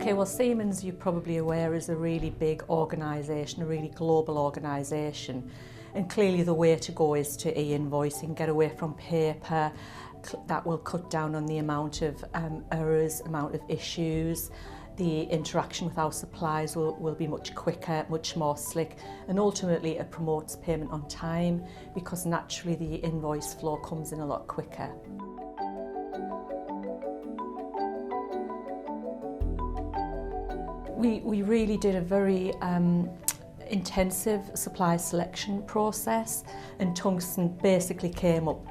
Okay, well, Siemens, you're probably aware, is a really big organisation, a really global organisation. And clearly the way to go is to e-invoicing, get away from paper. That will cut down on the amount of errors, amount of issues. The interaction with our suppliers will be much quicker, much more slick, and ultimately it promotes payment on time because naturally the invoice flow comes in a lot quicker. We really did a very intensive supply selection process, and Tungsten basically came up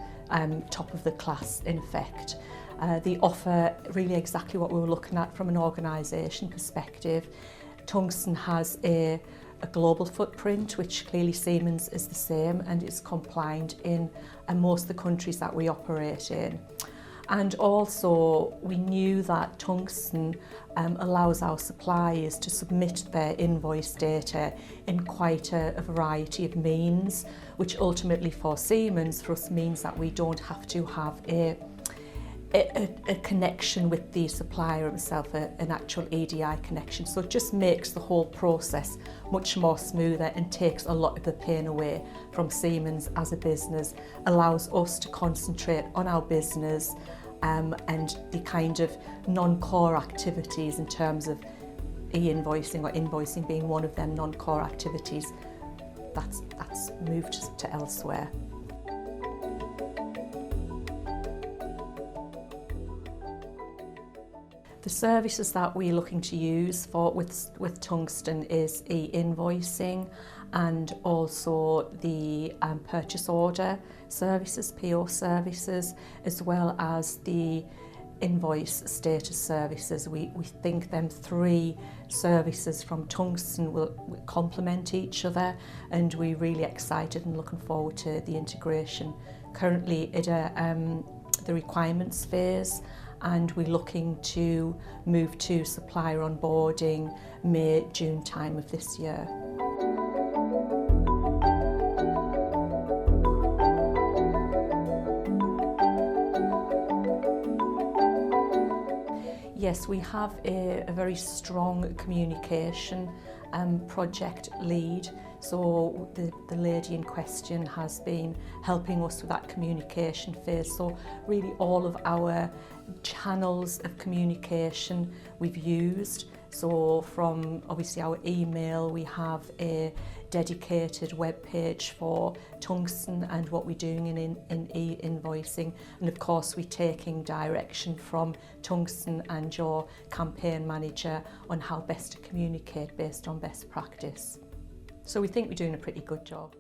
top of the class in effect. They offer really exactly what we were looking at from an organisation perspective. Tungsten has a global footprint, which clearly Siemens is the same, and it's compliant in most of the countries that we operate in. And also we knew that Tungsten allows our suppliers to submit their invoice data in quite a variety of means, which ultimately for Siemens, for us, means that we don't have to have a connection with the supplier himself, an actual EDI connection. So it just makes the whole process much more smoother and takes a lot of the pain away from Siemens as a business, allows us to concentrate on our business and the kind of non-core activities in terms of e-invoicing or invoicing being one of them non-core activities. That's moved to elsewhere. The services that we're looking to use with Tungsten is e-invoicing and also the purchase order services, PO services, as well as the invoice status services. We think them three services from Tungsten will complement each other, and we're really excited and looking forward to the integration. Currently at the requirements phase, and we're looking to move to supplier onboarding May, June time of this year. Yes, we have a very strong communication project lead. So the lady in question has been helping us with that communication phase. So really all of our channels of communication we've used. So from obviously our email, we have a dedicated web page for Tungsten and what we're doing in e-invoicing. And of course we're taking direction from Tungsten and your campaign manager on how best to communicate based on best practice. So we think we're doing a pretty good job.